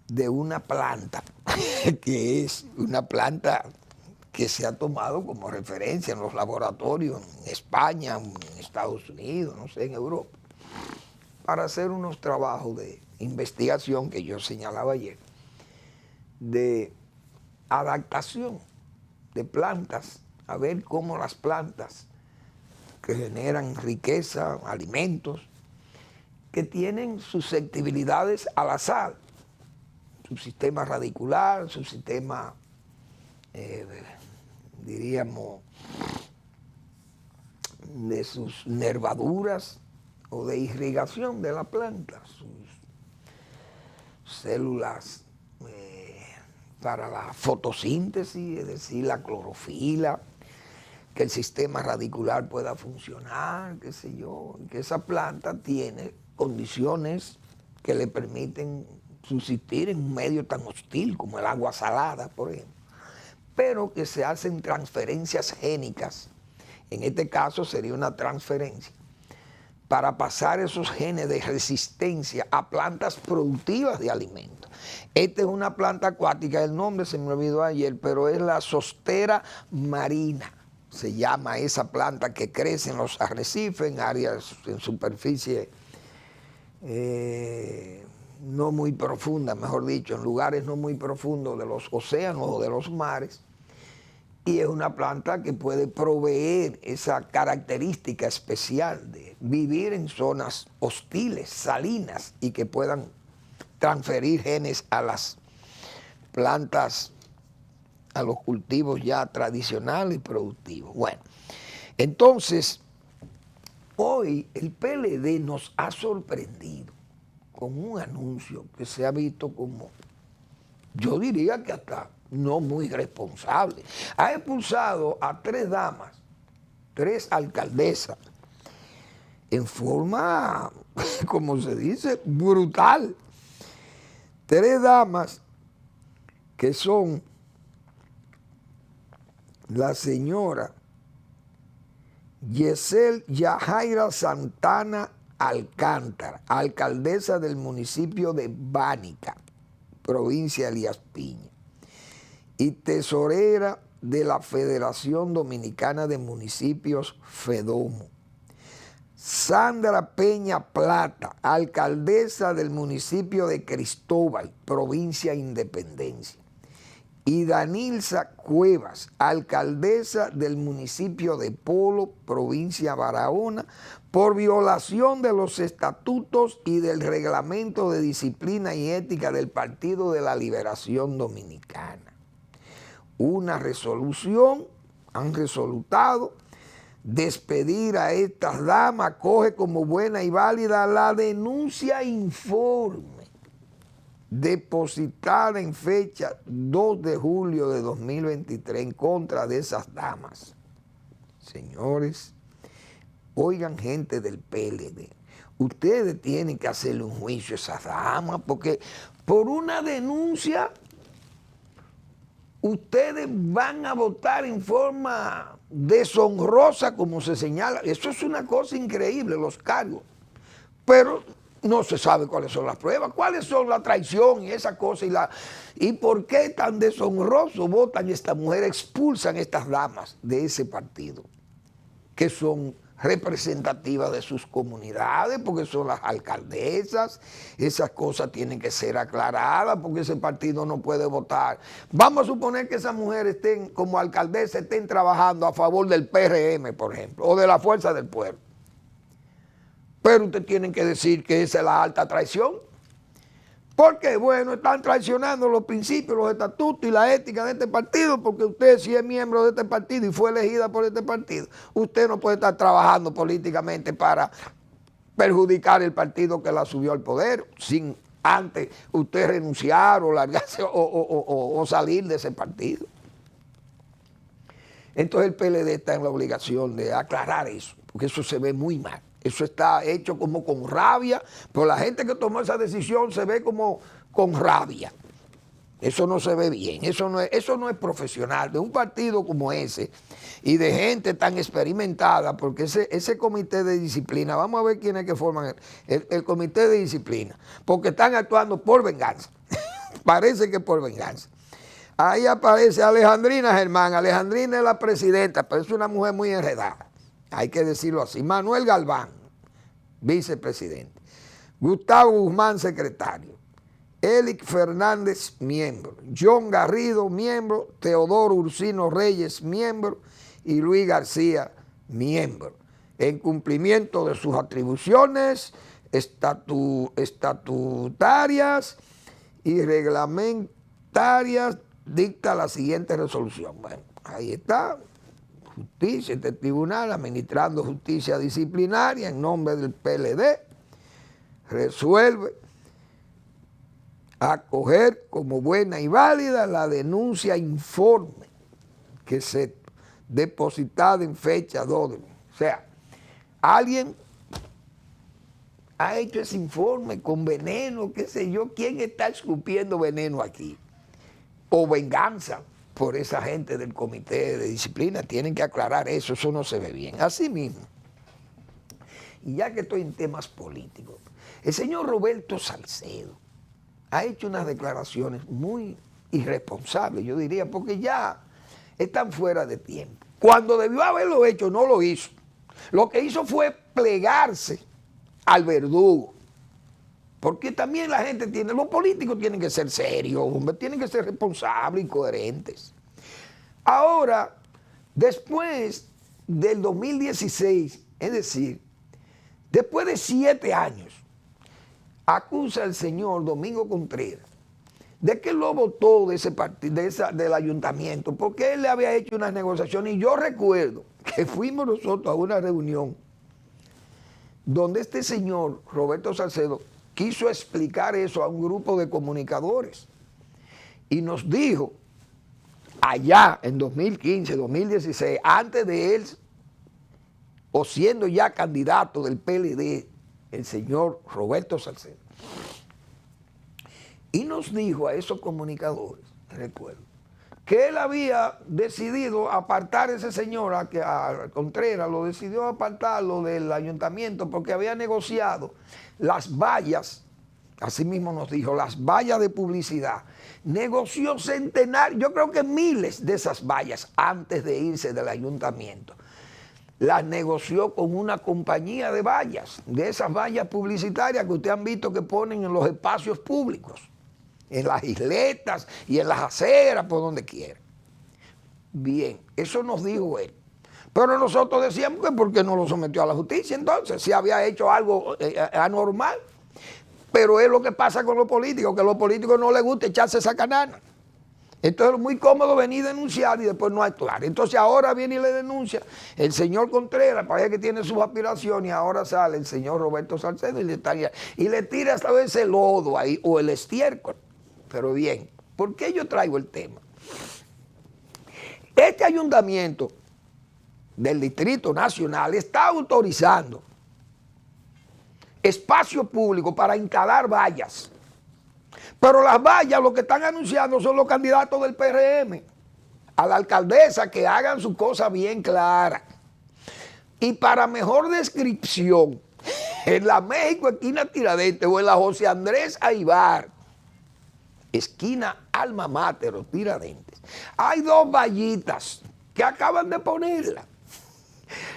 de una planta, que es una planta que se ha tomado como referencia en los laboratorios en España, en Estados Unidos, no sé, en Europa, para hacer unos trabajos de investigación que yo señalaba ayer, de adaptación de plantas, a ver cómo las plantas que generan riqueza, alimentos, que tienen susceptibilidades a la sal, su sistema radicular, su sistema, diríamos, de sus nervaduras o de irrigación de la planta, sus células para la fotosíntesis, es decir, la clorofila, que el sistema radicular pueda funcionar, qué sé yo, que esa planta tiene condiciones que le permiten subsistir en un medio tan hostil como el agua salada, por ejemplo, pero que se hacen transferencias génicas. En este caso sería una transferencia para pasar esos genes de resistencia a plantas productivas de alimentos. Esta es una planta acuática, el nombre se me olvidó ayer, pero es la Zostera marina. Se llama esa planta que crece en los arrecifes, en áreas, en superficie no muy profunda, mejor dicho, en lugares no muy profundos de los océanos o de los mares, y es una planta que puede proveer esa característica especial de vivir en zonas hostiles, salinas, y que puedan transferir genes a las plantas, a los cultivos ya tradicionales y productivos. Bueno, entonces, hoy el PLD nos ha sorprendido con un anuncio que se ha visto como, yo diría que hasta no muy responsable. Ha expulsado a 3 damas, 3 alcaldesas, en forma, como se dice, brutal. 3 damas que son la señora Yesel Yajaira Santana Alcántara, alcaldesa del municipio de Bánica, provincia de Elías Piña, y tesorera de la Federación Dominicana de Municipios, FEDOMO. Sandra Peña Plata, alcaldesa del municipio de Cristóbal, provincia de Independencia. Y Danilza Cuevas, alcaldesa del municipio de Polo, provincia de Barahona, por violación de los estatutos y del reglamento de disciplina y ética del Partido de la Liberación Dominicana. Una resolución, han resolutado despedir a estas damas, coge como buena y válida la denuncia informe depositada en fecha 2 de julio de 2023 en contra de esas damas. Señores, oigan, gente del PLD, ustedes tienen que hacerle un juicio a esas damas, porque por una denuncia ustedes van a votar en forma deshonrosa, como se señala. Eso es una cosa increíble, los cargos. Pero no se sabe cuáles son las pruebas, cuáles son la traición y esa cosa, y por qué tan deshonroso votan estas mujeres, expulsan estas damas de ese partido, que son representativas de sus comunidades, porque son las alcaldesas. Esas cosas tienen que ser aclaradas, porque ese partido no puede votar. Vamos a suponer que esas mujeres estén, como alcaldesas, estén trabajando a favor del PRM, por ejemplo, o de la Fuerza del Pueblo. Pero ustedes tienen que decir que esa es la alta traición. Porque, bueno, están traicionando los principios, los estatutos y la ética de este partido, porque usted, si es miembro de este partido y fue elegida por este partido, usted no puede estar trabajando políticamente para perjudicar el partido que la subió al poder, sin antes usted renunciar o largarse o salir de ese partido. Entonces el PLD está en la obligación de aclarar eso, porque eso se ve muy mal. Eso está hecho como con rabia, pero la gente que tomó esa decisión se ve como con rabia. Eso no se ve bien, eso no es profesional. De un partido como ese y de gente tan experimentada, porque ese comité de disciplina, vamos a ver quiénes que forman el comité de disciplina, porque están actuando por venganza. Parece que por venganza. Ahí aparece Alejandrina Germán. Alejandrina es la presidenta, pero es una mujer muy enredada. Hay que decirlo así. Manuel Galván, vicepresidente. Gustavo Guzmán, secretario. Elic Fernández, miembro. John Garrido, miembro. Teodoro Ursino Reyes, miembro. Y Luis García, miembro. En cumplimiento de sus atribuciones estatutarias y reglamentarias, dicta la siguiente resolución. Bueno, ahí está. Justicia, este tribunal, administrando justicia disciplinaria en nombre del PLD, resuelve acoger como buena y válida la denuncia informe que se depositada en fecha 2 de... O sea, alguien ha hecho ese informe con veneno, qué sé yo, ¿quién está escupiendo veneno aquí? O venganza por esa gente del comité de disciplina, tienen que aclarar eso no se ve bien. Así mismo, y ya que estoy en temas políticos, el señor Roberto Salcedo ha hecho unas declaraciones muy irresponsables, yo diría, porque ya están fuera de tiempo. Cuando debió haberlo hecho, no lo hizo. Lo que hizo fue plegarse al verdugo. Porque también la gente los políticos tienen que ser serios, hombre, tienen que ser responsables y coherentes. Ahora, después del 2016, es decir, después de 7 años, acusa el señor Domingo Contreras de que lo votó de ese partido, del ayuntamiento, porque él le había hecho unas negociaciones. Y yo recuerdo que fuimos nosotros a una reunión donde este señor, Roberto Salcedo, quiso explicar eso a un grupo de comunicadores y nos dijo, allá en 2015, 2016, antes de él, o siendo ya candidato del PLD, el señor Roberto Salcedo, y nos dijo a esos comunicadores, recuerdo, que él había decidido apartar a ese señor, a Contreras, lo decidió apartarlo del ayuntamiento porque había negociado las vallas, así mismo nos dijo, las vallas de publicidad. Negoció centenares, yo creo que miles de esas vallas antes de irse del ayuntamiento. Las negoció con una compañía de vallas, de esas vallas publicitarias que ustedes han visto que ponen en los espacios públicos, en las isletas y en las aceras, por donde quiera. Bien, eso nos dijo él. Pero nosotros decíamos que ¿por qué no lo sometió a la justicia entonces? Si había hecho algo anormal. Pero es lo que pasa con los políticos, que a los políticos no les gusta echarse esa canana. Entonces es muy cómodo venir a denunciar y después no actuar. Entonces ahora viene y le denuncia el señor Contreras, parece que tiene sus aspiraciones, y ahora sale el señor Roberto Salcedo y le tira esta vez el lodo ahí, o el estiércol. Pero bien, ¿por qué yo traigo el tema? Este ayuntamiento del Distrito Nacional está autorizando espacio público para instalar vallas. Pero las vallas lo que están anunciando son los candidatos del PRM a la alcaldesa, que hagan su cosa bien clara. Y para mejor descripción, en la México esquina Tiradentes o en la José Andrés Aybar, esquina Alma Mater o Tiradentes, hay 2 vallitas que acaban de ponerla.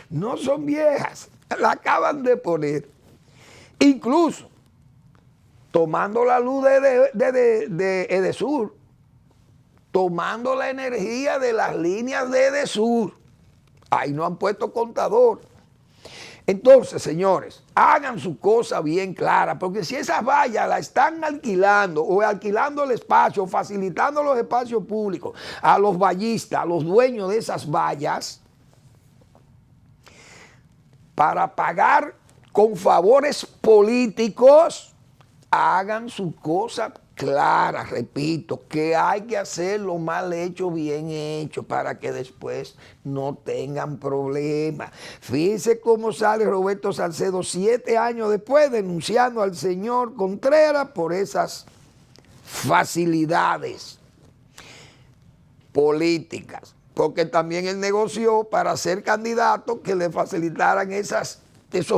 No son viejas, la acaban de poner. Incluso tomando la luz de Edesur, tomando la energía de las líneas de Edesur. Ahí no han puesto contador. Entonces, señores, hagan su cosa bien clara, porque si esas vallas la están alquilando o alquilando el espacio, o facilitando los espacios públicos a los vallistas, a los dueños de esas vallas, para pagar con favores políticos, hagan su cosa clara, repito, que hay que hacer lo mal hecho, bien hecho, para que después no tengan problemas. Fíjense cómo sale Roberto Salcedo 7 años después denunciando al señor Contreras por esas facilidades políticas, porque también él negoció para ser candidato que le facilitaran esos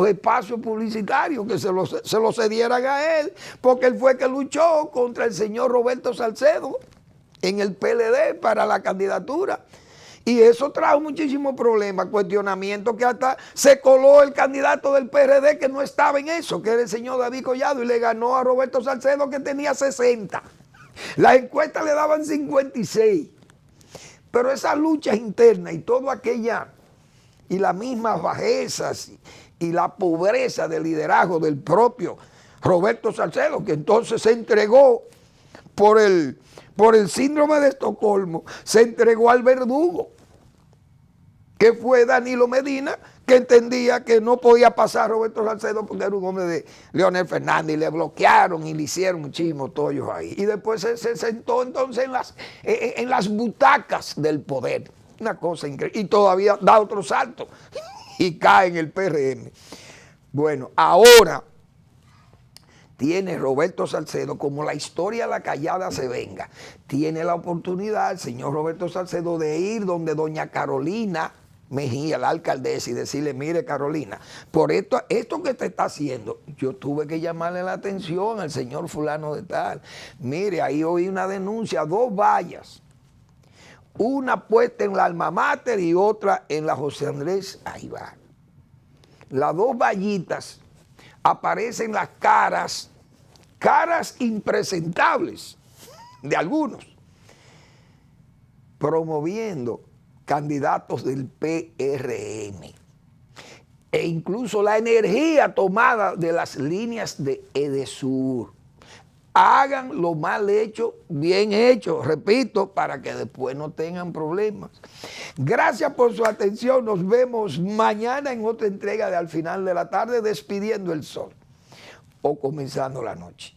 espacios publicitarios, que se los cedieran a él, porque él fue que luchó contra el señor Roberto Salcedo en el PLD para la candidatura. Y eso trajo muchísimos problemas, cuestionamientos, que hasta se coló el candidato del PRD que no estaba en eso, que era el señor David Collado, y le ganó a Roberto Salcedo, que tenía 60. Las encuestas le daban 56. Pero esa lucha interna y todo aquella, y las mismas bajezas y la pobreza de liderazgo del propio Roberto Salcedo, que entonces se entregó por el síndrome de Estocolmo, se entregó al verdugo, que fue Danilo Medina, que entendía que no podía pasar a Roberto Salcedo porque era un hombre de Leonel Fernández, y le bloquearon y le hicieron muchísimos tollos ahí. Y después se sentó entonces en las butacas del poder. Una cosa increíble. Y todavía da otro salto y cae en el PRM. Bueno, ahora tiene Roberto Salcedo, como la historia La Callada se venga, tiene la oportunidad el señor Roberto Salcedo de ir donde doña Carolina Mejía, la alcaldesa, y decirle: mire, Carolina, por esto que te está haciendo, yo tuve que llamarle la atención al señor fulano de tal. Mire, ahí oí una denuncia, 2 vallas, una puesta en la Alma Mater y otra en la José Andrés. Ahí va. Las 2 vallitas aparecen las caras impresentables de algunos, promoviendo candidatos del PRM, e incluso la energía tomada de las líneas de Edesur. Hagan lo mal hecho, bien hecho, repito, para que después no tengan problemas. Gracias por su atención, nos vemos mañana en otra entrega de Al Final de la Tarde, despidiendo el sol o comenzando la noche.